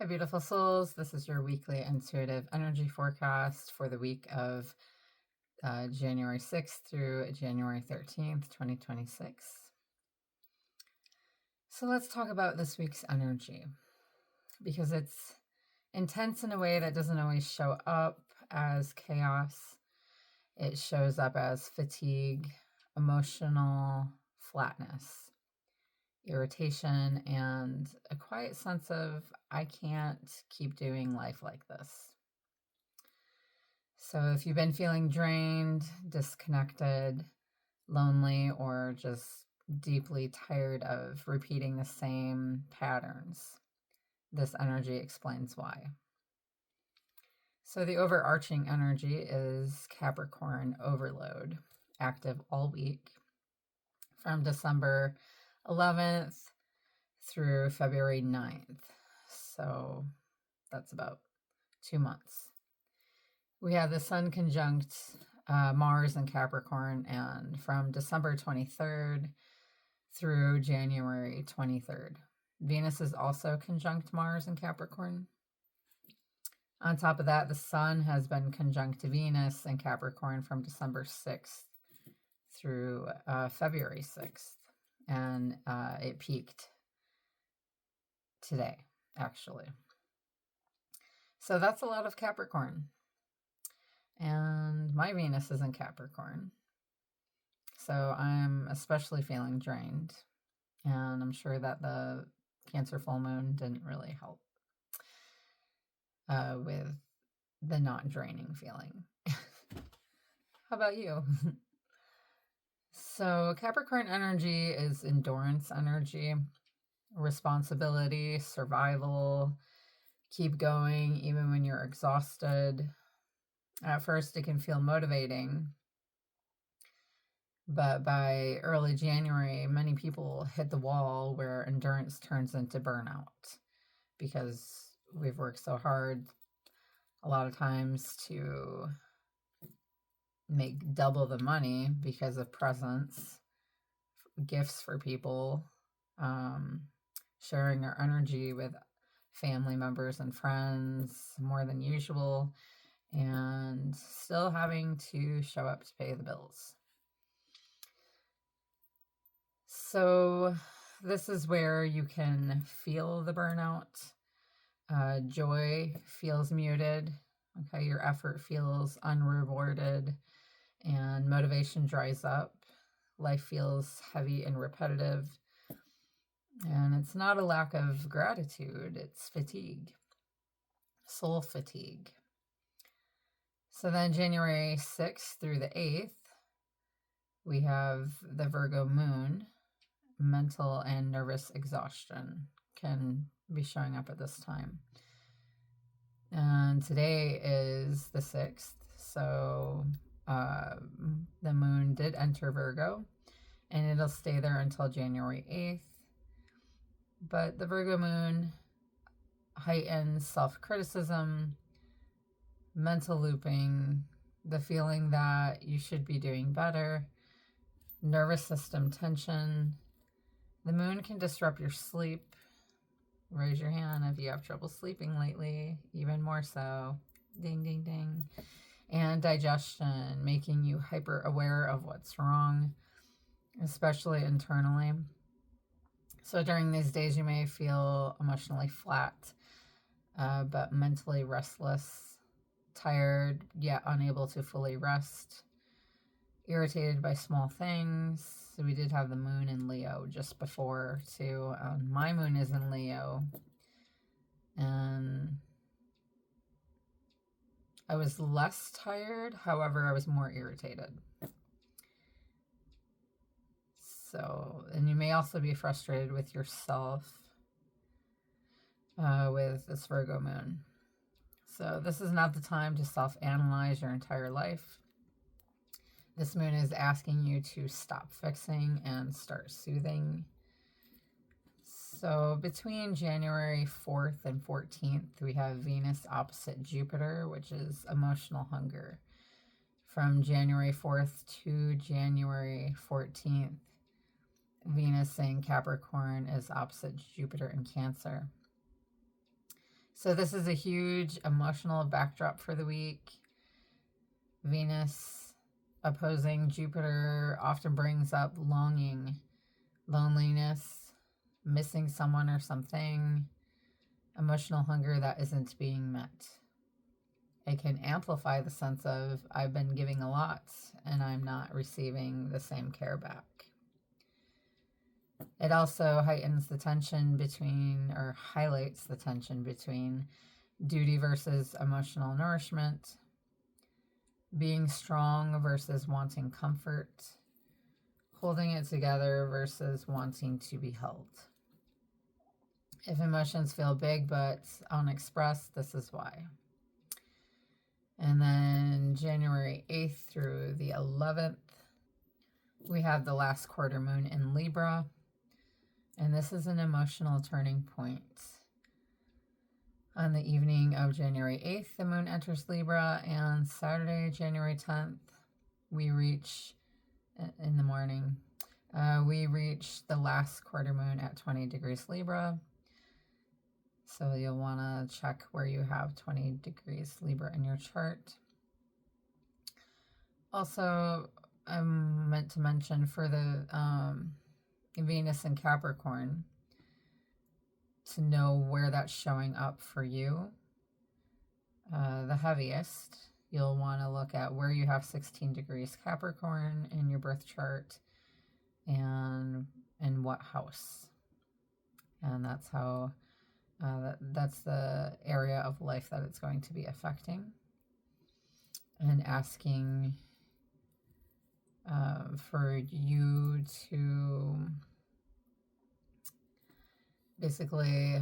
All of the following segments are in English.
Hi, beautiful souls. This is your weekly intuitive energy forecast for the week of January 6th through January 13th, 2026. So let's talk about this week's energy because it's intense in a way that doesn't always show up as chaos. It shows up as fatigue, emotional flatness, irritation, and a quiet sense of, I can't keep doing life like this. So if you've been feeling drained, disconnected, lonely, or just deeply tired of repeating the same patterns, this energy explains why. So the overarching energy is Capricorn overload, active all week from December 11th through February 9th. So that's about 2 months. We have the Sun conjunct Mars in Capricorn, and from December 23rd through January 23rd. Venus is also conjunct Mars in Capricorn. On top of that, the Sun has been conjunct Venus in Capricorn from December 6th through February 6th. And it peaked today, actually. So that's a lot of Capricorn. And my Venus is in Capricorn. So I'm especially feeling drained. And I'm sure that the Cancer full moon didn't really help with the not draining feeling. How about you? So Capricorn energy is endurance energy, responsibility, survival, keep going even when you're exhausted. At first, it can feel motivating, but by early January, many people hit the wall where endurance turns into burnout because we've worked so hard a lot of times to make double the money because of presents, gifts for people, sharing our energy with family members and friends more than usual, and still having to show up to pay the bills. So this is where you can feel the burnout. Joy feels muted. Okay, your effort feels unrewarded, and motivation dries up. Life feels heavy and repetitive. And it's not a lack of gratitude, it's fatigue, soul fatigue. So then January 6th through the 8th, we have the Virgo moon. Mental and nervous exhaustion can be showing up at this time. And today is the 6th, so the moon did enter Virgo, and it'll stay there until January 8th. But the Virgo moon heightens self-criticism, mental looping, the feeling that you should be doing better, nervous system tension. The moon can disrupt your sleep. Raise your hand if you have trouble sleeping lately, even more so. Ding, ding, ding. And digestion, making you hyper aware of what's wrong, especially internally. So during these days, you may feel emotionally flat, but mentally restless, tired, yet unable to fully rest, irritated by small things. So we did have the moon in Leo just before too. My moon is in Leo, and I was less tired. However, I was more irritated. So, and you may also be frustrated with yourself with this Virgo moon. So this is not the time to self-analyze your entire life. This moon is asking you to stop fixing and start soothing. So between January 4th and 14th, we have Venus opposite Jupiter, which is emotional hunger. From January 4th to January 14th, Venus in Capricorn is opposite Jupiter in Cancer. So this is a huge emotional backdrop for the week. Venus opposing Jupiter often brings up longing, loneliness, missing someone or something, emotional hunger that isn't being met. It can amplify the sense of I've been giving a lot and I'm not receiving the same care back. It also heightens the tension between, or highlights the tension between, duty versus emotional nourishment, being strong versus wanting comfort, holding it together versus wanting to be held. If emotions feel big but unexpressed, this is why. And then January 8th through the 11th, we have the last quarter moon in Libra. And this is an emotional turning point. On the evening of January 8th, the moon enters Libra, and Saturday, January 10th, we reach, in the morning, we reach the last quarter moon at 20 degrees Libra. So you'll want to check where you have 20 degrees Libra in your chart. Also, I meant to mention for the Venus and Capricorn, to know where that's showing up for you the heaviest, you'll want to look at where you have 16 degrees Capricorn in your birth chart and in what house. And that's how that's the area of life that it's going to be affecting, and asking for you to basically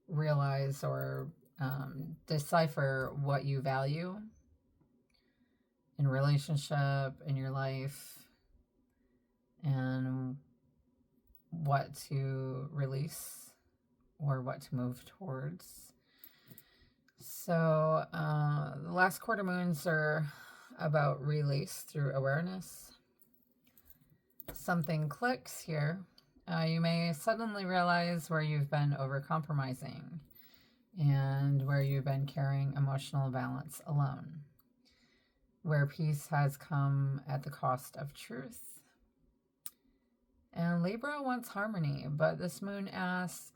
realize or decipher what you value in relationship, in your life, and what to release or what to move towards. So the last quarter moons are about release through awareness. Something clicks here. You may suddenly realize where you've been overcompromising and where you've been carrying emotional balance alone, where peace has come at the cost of truth. And Libra wants harmony, but this moon asks,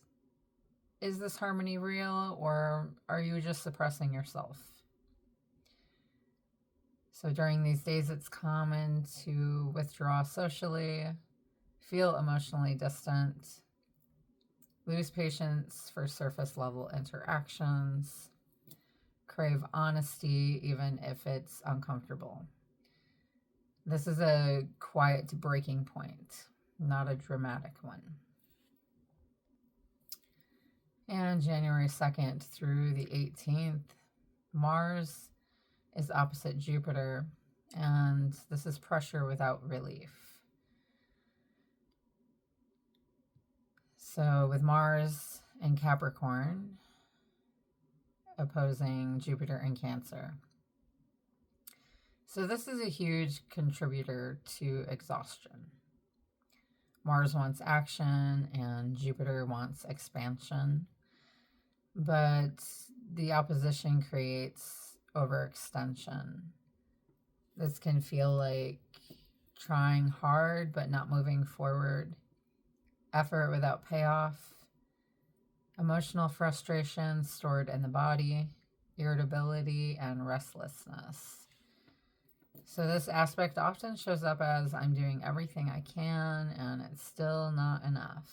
is this harmony real, or are you just suppressing yourself? So during these days, it's common to withdraw socially, feel emotionally distant, lose patience for surface level interactions, crave honesty even if it's uncomfortable. This is a quiet breaking point, not a dramatic one. And January 2nd through the 18th, Mars is opposite Jupiter, and this is pressure without relief. So with Mars and Capricorn opposing Jupiter and Cancer. So this is a huge contributor to exhaustion. Mars wants action and Jupiter wants expansion, but the opposition creates overextension. This can feel like trying hard but not moving forward, effort without payoff, emotional frustration stored in the body, irritability, and restlessness. So this aspect often shows up as I'm doing everything I can and it's still not enough.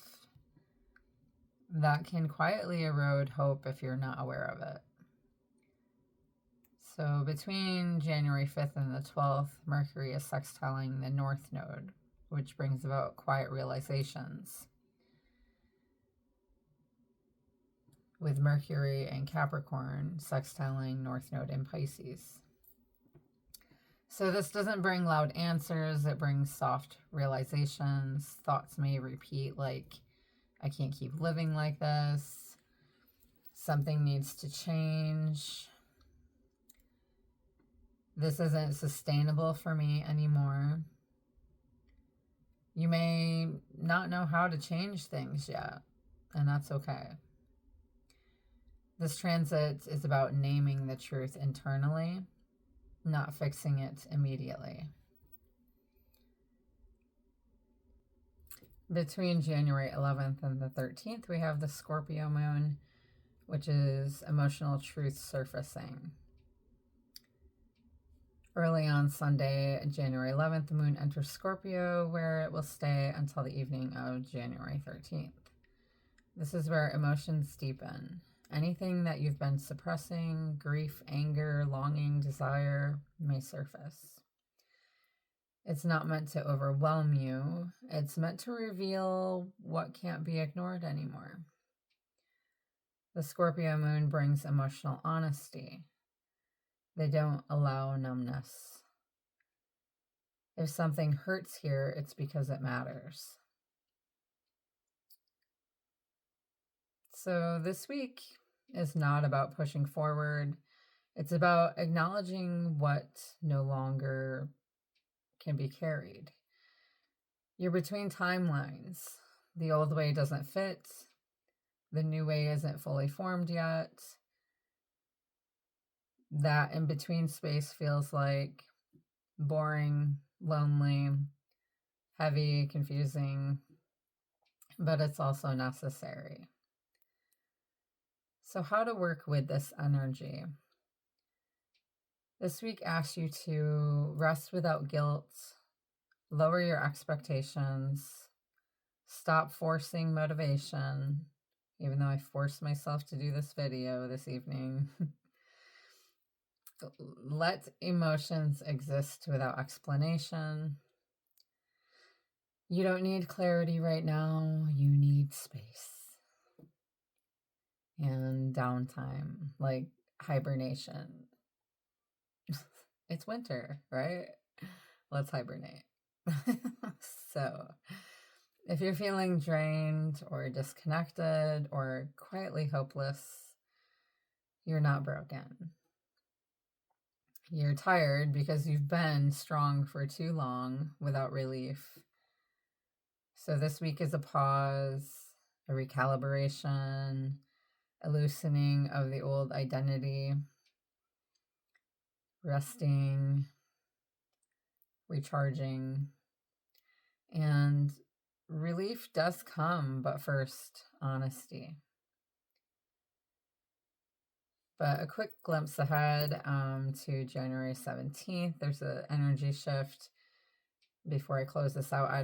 That can quietly erode hope if you're not aware of it. So between January 5th and the 12th, Mercury is sextiling the North Node, which brings about quiet realizations. With Mercury and Capricorn sextiling North Node in Pisces. So this doesn't bring loud answers, it brings soft realizations. Thoughts may repeat like, I can't keep living like this. Something needs to change. This isn't sustainable for me anymore. You may not know how to change things yet, and that's okay. This transit is about naming the truth internally, not fixing it immediately. Between January 11th and the 13th, we have the Scorpio moon, which is emotional truth surfacing. Early on Sunday, January 11th, the moon enters Scorpio, where it will stay until the evening of January 13th. This is where emotions deepen. Anything that you've been suppressing, grief, anger, longing, desire, may surface. It's not meant to overwhelm you. It's meant to reveal what can't be ignored anymore. The Scorpio moon brings emotional honesty. They don't allow numbness. If something hurts here, it's because it matters. So this week is not about pushing forward. It's about acknowledging what no longer can be carried. You're between timelines. The old way doesn't fit. The new way isn't fully formed yet. That in between space feels like boring, lonely, heavy, confusing, but it's also necessary. So how to work with this energy? This week asks you to rest without guilt, lower your expectations, stop forcing motivation, even though I forced myself to do this video this evening. Let emotions exist without explanation. You don't need clarity right now. You need space and downtime, like hibernation. It's winter, right? Let's hibernate. So, if you're feeling drained or disconnected or quietly hopeless, you're not broken. You're tired because you've been strong for too long without relief. So this week is a pause, a recalibration, a loosening of the old identity, resting, recharging, and relief does come, but first, honesty. But a quick glimpse ahead to January 17th. There's an energy shift. Before I close this out, I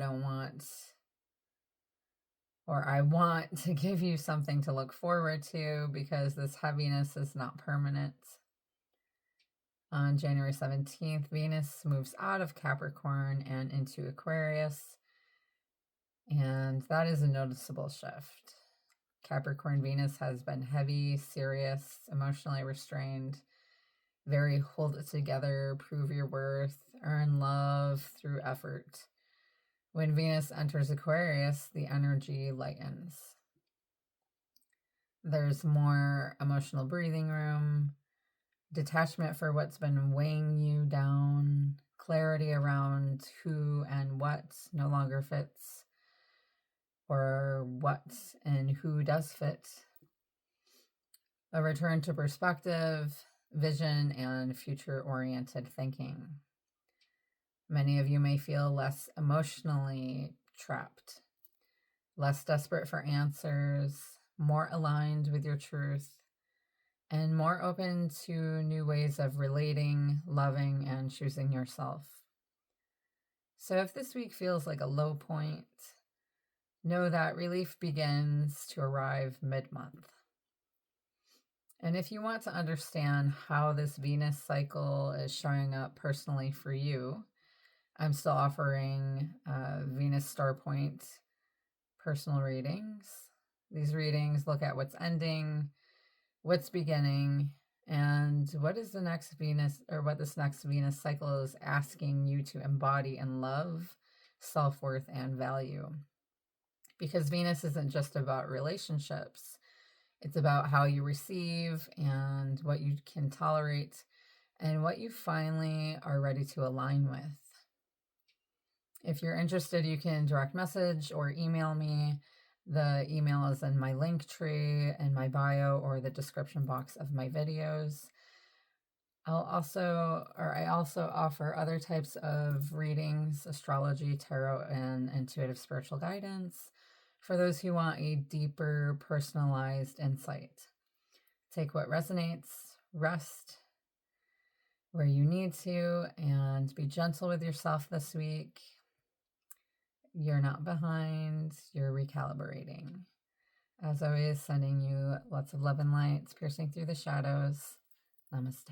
want to give you something to look forward to, because this heaviness is not permanent. On January 17th, Venus moves out of Capricorn and into Aquarius, and that is a noticeable shift. Capricorn Venus has been heavy, serious, emotionally restrained, very hold it together, prove your worth, earn love through effort. When Venus enters Aquarius, the energy lightens. There's more emotional breathing room, detachment for what's been weighing you down, clarity around who and what no longer fits, or what and who does fit. A return to perspective, vision, and future-oriented thinking. Many of you may feel less emotionally trapped, less desperate for answers, more aligned with your truth, and more open to new ways of relating, loving, and choosing yourself. So if this week feels like a low point, know that relief begins to arrive mid-month. And if you want to understand how this Venus cycle is showing up personally for you, I'm still offering Venus Star Point personal readings. These readings look at what's ending, what's beginning, and what is the next Venus, or what this next Venus cycle is asking you to embody in love, self-worth, and value. Because Venus isn't just about relationships. It's about how you receive and what you can tolerate and what you finally are ready to align with. If you're interested, you can direct message or email me The email is in my link tree, in my bio, or the description box of my videos. I also offer other types of readings, astrology, tarot, and intuitive spiritual guidance for those who want a deeper, personalized insight. Take what resonates, rest where you need to, and be gentle with yourself this week. You're not behind, you're recalibrating. As always, sending you lots of love and light, piercing through the shadows. Namaste.